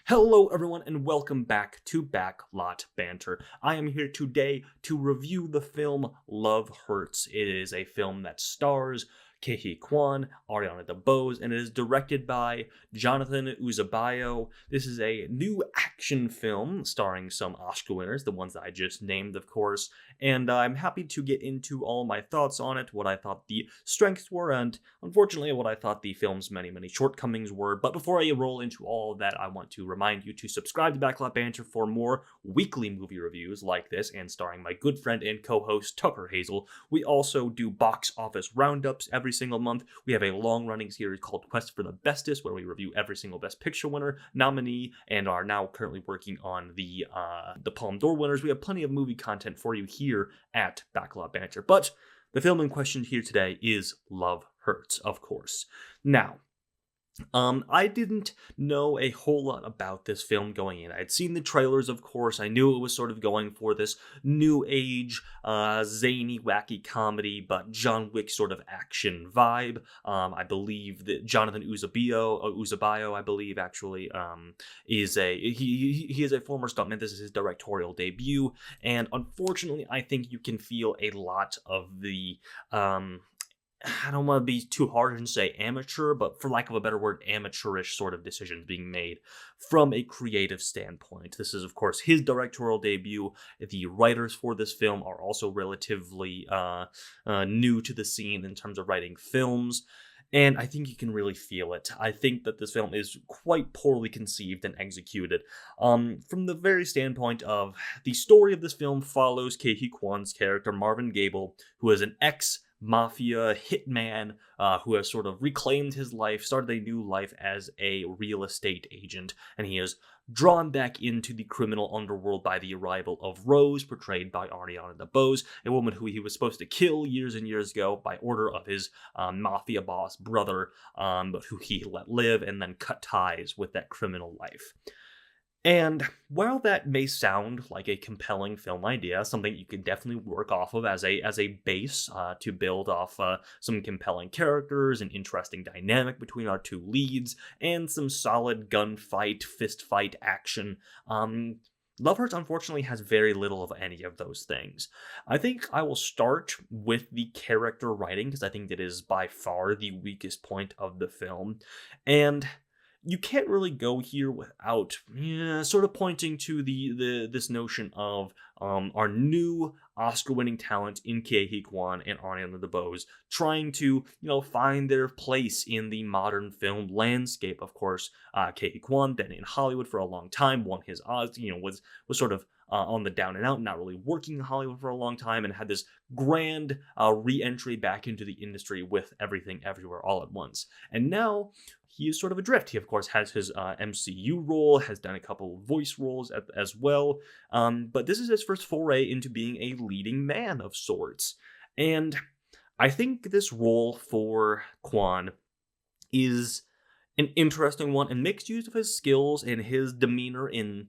Hello, everyone, and welcome back to Backlot Banter. I am here today to review the film Love Hurts. It is a film that stars Huy Quan, Ariana DeBose, and it is directed by Jonathan Uzabayo. This is a new action film starring some Oscar winners, the ones that I just named, of course, and I'm happy to get into all my thoughts on it, what I thought the strengths were, and unfortunately what I thought the film's many shortcomings were. But before I roll into all of that, I want to remind you to subscribe to Backlot Banter for more weekly movie reviews like this, and starring my good friend and co-host Tucker Hazel. We also do box office roundups every single month. We have a long-running series called Quest for the Bestest, where we review every single Best Picture winner, nominee, and are now currently working on the Palme d'Or winners. We have plenty of movie content for you here at Backlot Banter. But the film in question here today is Love Hurts, of course. Now, I didn't know a whole lot about this film going in. I'd seen the trailers, of course. I knew it was sort of going for this new age, zany, wacky comedy, but John Wick sort of action vibe. I believe that Jonathan Uzabayo, I believe, actually, is he is a former stuntman. This is his directorial debut, and unfortunately, I think you can feel a lot of the I don't want to be too hard and say amateur, but for lack of a better word, amateurish sort of decisions being made from a creative standpoint. This is, of course, his directorial debut. The writers for this film are also relatively new to the scene in terms of writing films. And I think you can really feel it. I think that this film is quite poorly conceived and executed. From the very standpoint of the story of this film follows Huy Quan's character, Marvin Gable, who is an ex-mafia hitman who has sort of reclaimed his life, started a new life as a real estate agent, and he is drawn back into the criminal underworld by the arrival of Rose, portrayed by Ariana DeBose, a woman who he was supposed to kill years and years ago by order of his mafia boss brother, but who he let live and then cut ties with that criminal life. And while that may sound like a compelling film idea, something you can definitely work off of as a base to build off some compelling characters, an interesting dynamic between our two leads, and some solid gunfight, fistfight action, Love Hurts unfortunately has very little of any of those things. I think I will start with the character writing, because I think that is by far the weakest point of the film. And you can't really go here without sort of pointing to this notion of our new Oscar-winning talent in Huy Quan and Ariana DeBose trying to find their place in the modern film landscape. Of course, Huy Quan been in Hollywood for a long time, won his Oz, was sort of on the down and out, not really working in Hollywood for a long time, and had this grand re-entry back into the industry with Everything Everywhere All at Once. And now he is sort of adrift. He, of course, has his MCU role, has done a couple of voice roles as well, but this is his first foray into being a leading man of sorts. And I think this role for Quan is an interesting one and makes use of his skills and his demeanor in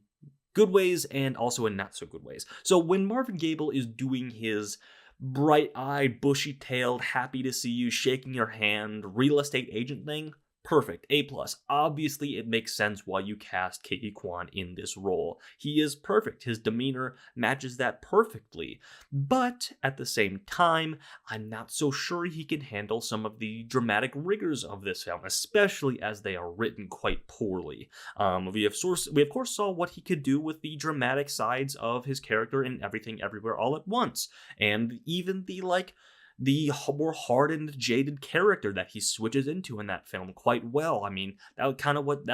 good ways and also in not so good ways. So when Marvin Gable is doing his bright-eyed, bushy-tailed, happy to see you, shaking your hand, real estate agent thing, perfect, A+. Obviously, it makes sense why you cast Huy Quan in this role. He is perfect. His demeanor matches that perfectly. But at the same time, I'm not so sure he can handle some of the dramatic rigors of this film, especially as they are written quite poorly. We of course saw what he could do with the dramatic sides of his character in Everything Everywhere All at Once, and even the more hardened, jaded character that he switches into in that film quite well. I mean, that's kind of what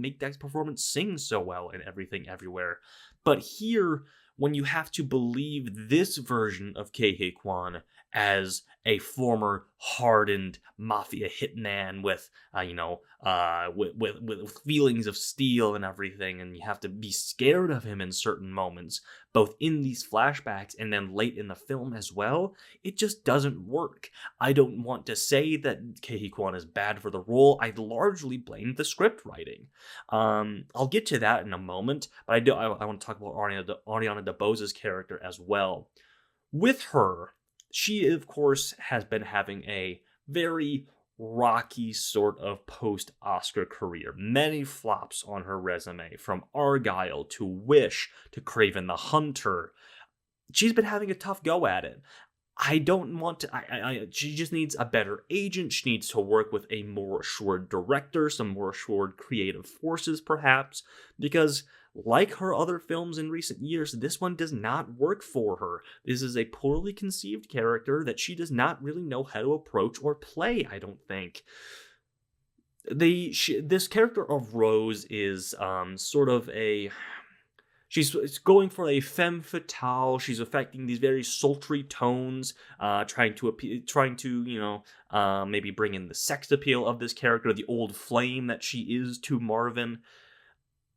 makes that performance sing so well in Everything Everywhere. But here, when you have to believe this version of Huy Quan as a former hardened mafia hitman with feelings of steel and everything, and you have to be scared of him in certain moments, both in these flashbacks and then late in the film as well, it just doesn't work. I don't want to say that Huy Quan is bad for the role. I largely blame the script writing. I'll get to that in a moment, but I want to talk about Ariana DeBose's character as well. With her, she, of course, has been having a very rocky sort of post-Oscar career. Many flops on her resume, from Argyle to Wish to Craven the Hunter. She's been having a tough go at it. I don't want to. She just needs a better agent. She needs to work with a more assured director, some more assured creative forces, perhaps, because like her other films in recent years, this one does not work for her. This is a poorly conceived character that she does not really know how to approach or play, I don't think. This character of Rose is sort of a she's going for a femme fatale. She's affecting these very sultry tones, trying to maybe bring in the sex appeal of this character, the old flame that she is to Marvin.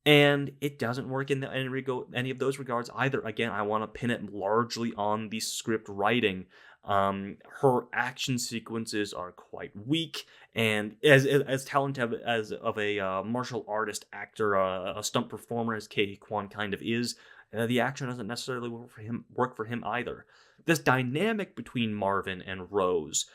And it doesn't work in any of those regards either. Again, I want to pin it largely on the script writing. Her action sequences are quite weak, and as talented as of a martial artist, actor, a stunt performer as Katie Kwan kind of is, the action doesn't necessarily work for him either. This dynamic between Marvin and Rose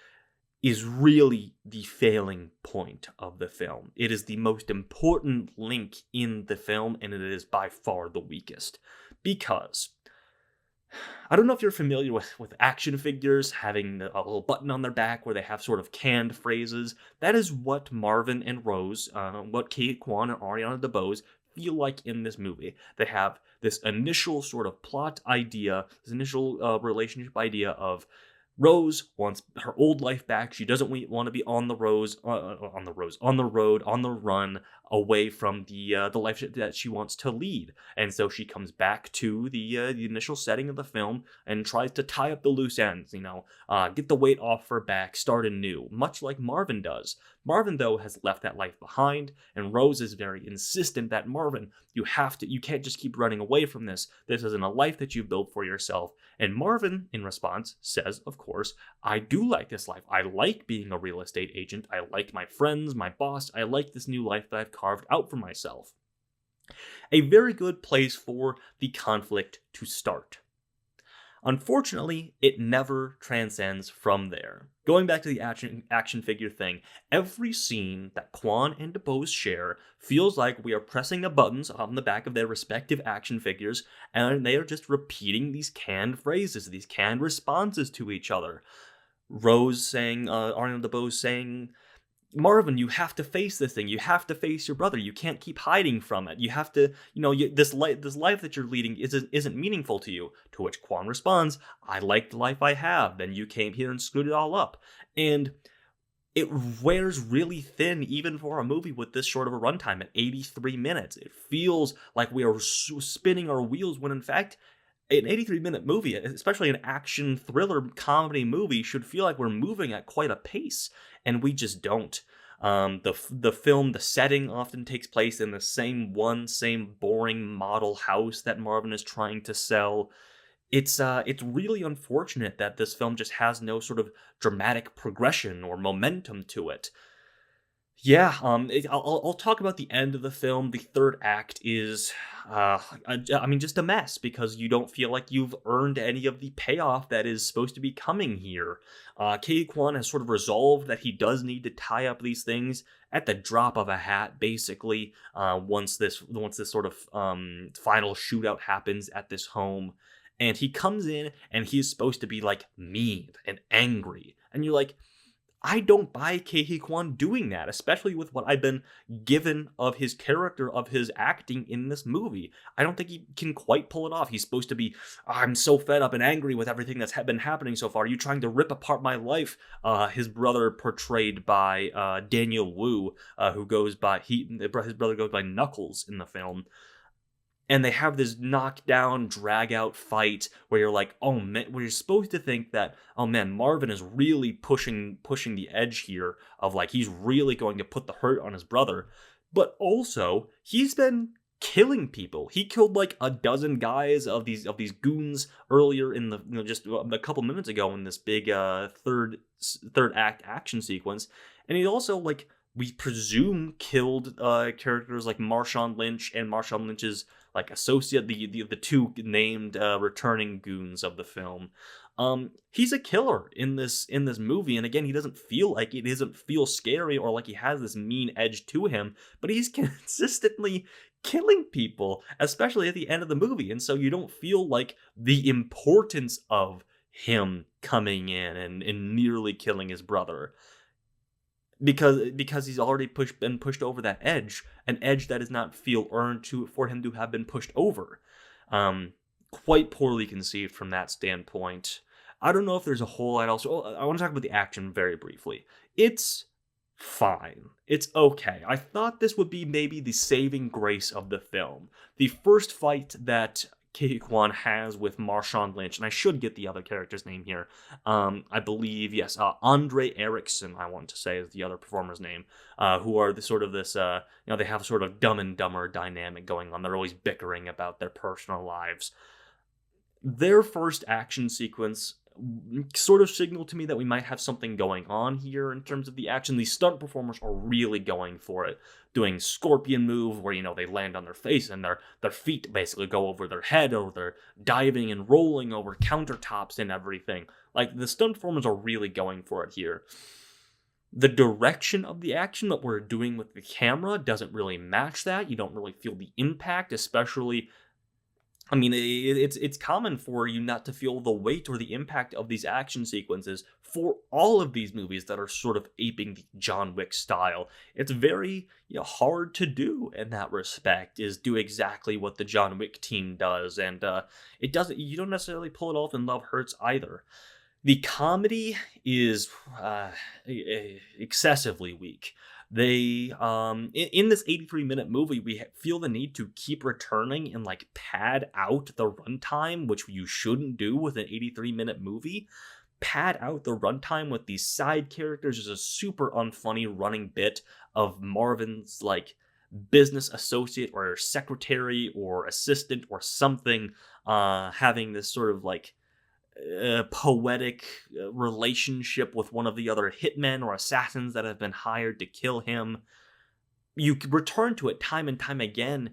is really the failing point of the film. It is the most important link in the film, and it is by far the weakest. Because I don't know if you're familiar with action figures having a little button on their back where they have sort of canned phrases. That is what Marvin and Rose, what Kate Kwan and Ariana DeBose feel like in this movie. They have this initial sort of plot idea, this initial relationship idea of Rose wants her old life back. She doesn't want to be on the road, on the run, away from the life that she wants to lead. And so she comes back to the initial setting of the film and tries to tie up the loose ends. Get the weight off her back, start anew, much like Marvin does. Marvin, though, has left that life behind, and Rose is very insistent that Marvin, you can't just keep running away from this. This isn't a life that you've built for yourself. And Marvin, in response, says, of course, I do like this life. I like being a real estate agent. I like my friends, my boss. I like this new life that I've carved out for myself. A very good place for the conflict to start. Unfortunately, it never transcends from there. Going back to the action figure thing, every scene that Kwan and DeBose share feels like we are pressing the buttons on the back of their respective action figures, and they are just repeating these canned phrases, these canned responses to each other. Ariana DeBose saying, Marvin, you have to face this thing. You have to face your brother. You can't keep hiding from it. You have to, this life that you're leading isn't meaningful to you. To which Quan responds, I like the life I have. Then you came here and screwed it all up. And it wears really thin, even for a movie with this short of a runtime at 83 minutes. It feels like we are spinning our wheels when, in fact, an 83-minute movie, especially an action thriller comedy movie, should feel like we're moving at quite a pace, and we just don't. The film, the setting often takes place in the same boring model house that Marvin is trying to sell. It's really unfortunate that this film just has no sort of dramatic progression or momentum to it. Yeah, I'll talk about the end of the film. The third act is, just a mess because you don't feel like you've earned any of the payoff that is supposed to be coming here. Katie Kwan has sort of resolved that he does need to tie up these things at the drop of a hat, basically. Once this sort of final shootout happens at this home, and he comes in and he's supposed to be like mean and angry, and you're like, I don't buy Ke Kwan doing that, especially with what I've been given of his character, of his acting in this movie. I don't think he can quite pull it off. He's supposed to be, I'm so fed up and angry with everything that's been happening so far. Are you trying to rip apart my life? His brother, portrayed by Daniel Wu, his brother goes by Knuckles in the film. And they have this knockdown, drag-out fight where you're like, oh man, where you're supposed to think that, oh man, Marvin is really pushing the edge here of like, he's really going to put the hurt on his brother. But also, he's been killing people. He killed like a dozen guys of these goons earlier in the, just a couple minutes ago in this big third act action sequence. And he also, like, we presume killed characters like Marshawn Lynch and Marshawn Lynch's like associate, the two named returning goons of the film. He's a killer in this movie, and again, he doesn't feel like it. He doesn't feel scary or like he has this mean edge to him, but he's consistently killing people, especially at the end of the movie, and so you don't feel like the importance of him coming in and nearly killing his brother because he's already been pushed over that edge, an edge that does not feel earned to for him to have been pushed over. Um, Quite poorly conceived from that standpoint. I don't know if there's a whole lot else. Oh, I want to talk about the action very briefly. It's fine. It's okay. I thought this would be maybe the saving grace of the film. The first fight that Ki Kwan has with Marshawn Lynch, and I should get the other character's name here. I believe, yes, Andre Erickson, I want to say, is the other performer's name, who are the sort of this, they have sort of dumb and dumber dynamic going on. They're always bickering about their personal lives. Their first action sequence sort of signaled to me that we might have something going on here in terms of the action. These stunt performers are really going for it, doing scorpion move where, they land on their face and their feet basically go over their head, or they're diving and rolling over countertops and everything. Like, the stunt performers are really going for it here. The direction of the action that we're doing with the camera doesn't really match that. You don't really feel the impact, especially, it's common for you not to feel the weight or the impact of these action sequences for all of these movies that are sort of aping the John Wick style. It's very hard to do in that respect, is do exactly what the John Wick team does, and you don't necessarily pull it off in Love Hurts either. The comedy is excessively weak. They in this 83-minute movie, we feel the need to keep returning and pad out the runtime, which you shouldn't do with an 83-minute movie. Pad out the runtime with these side characters. There's a super unfunny running bit of Marvin's business associate or secretary or assistant or something having this sort of poetic relationship with one of the other hitmen or assassins that have been hired to kill him. You return to it time and time again,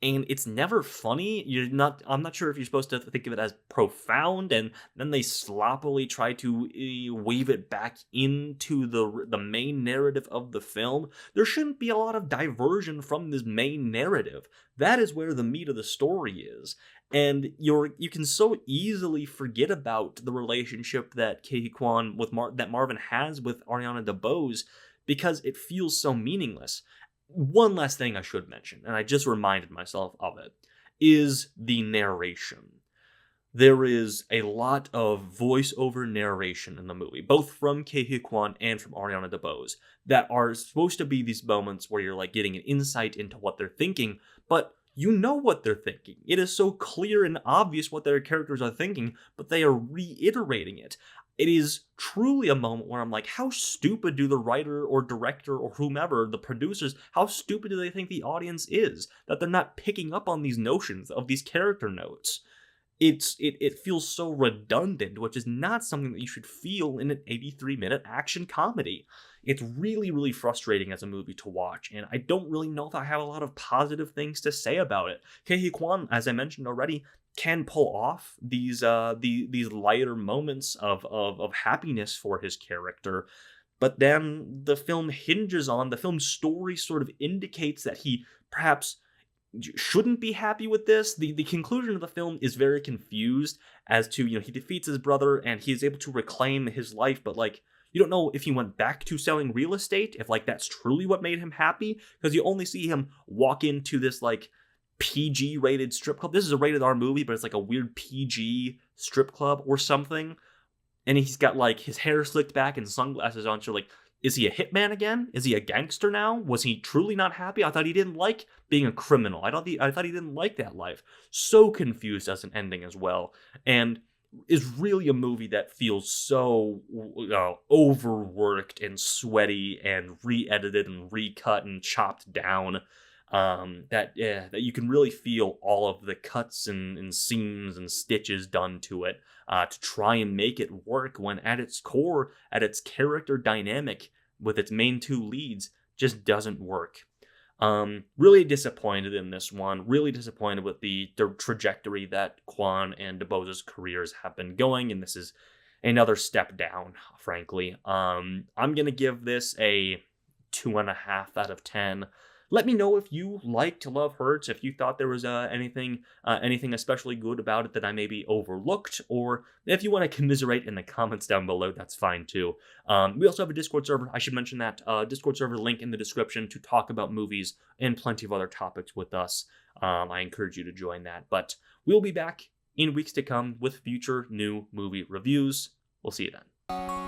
and it's never funny. I'm not sure if you're supposed to think of it as profound, and then they sloppily try to weave it back into the main narrative of the film. There shouldn't be a lot of diversion from this main narrative. That is where the meat of the story is. And you can so easily forget about the relationship that Ki Kwan that Marvin has with Ariana DeBose because it feels so meaningless. One last thing I should mention, and I just reminded myself of it, is the narration. There is a lot of voiceover narration in the movie, both from Ki Kwan and from Ariana DeBose, that are supposed to be these moments where you're getting an insight into what they're thinking, but you know what they're thinking. It is so clear and obvious what their characters are thinking, but they are reiterating it. It is truly a moment where I'm like, how stupid do the writer or director or whomever, the producers, how stupid do they think the audience is? That they're not picking up on these notions of these character notes. It feels so redundant, which is not something that you should feel in an 83-minute action comedy. It's really, really frustrating as a movie to watch, and I don't really know if I have a lot of positive things to say about it. Ki Kwan, as I mentioned already, can pull off these lighter moments of happiness for his character, but then the film's story sort of indicates that he perhaps shouldn't be happy with this. The conclusion of the film is very confused as to, he defeats his brother and he is able to reclaim his life, but you don't know if he went back to selling real estate, if that's truly what made him happy, because you only see him walk into this PG rated strip club. This is a rated R movie, but it's a weird PG strip club or something, and he's got his hair slicked back and sunglasses on, so is he a hitman again? Is he a gangster now? Was he truly not happy? I thought he didn't like being a criminal. I thought he didn't like that life. So confused as an ending as well, and is really a movie that feels so overworked and sweaty and re-edited and recut and chopped down, that you can really feel all of the cuts and seams and stitches done to it to try and make it work, when at its core, at its character dynamic with its main two leads, just doesn't work. Really disappointed in this one. Really disappointed with the trajectory that Quan and DeBose's careers have been going, and this is another step down, frankly. I'm gonna give this a 2.5 out of 10. Let me know if you liked Love Hurts, if you thought there was anything especially good about it that I maybe overlooked, or if you want to commiserate in the comments down below, that's fine too. We also have a Discord server. I should mention that Discord server link in the description to talk about movies and plenty of other topics with us. I encourage you to join that. But we'll be back in weeks to come with future new movie reviews. We'll see you then.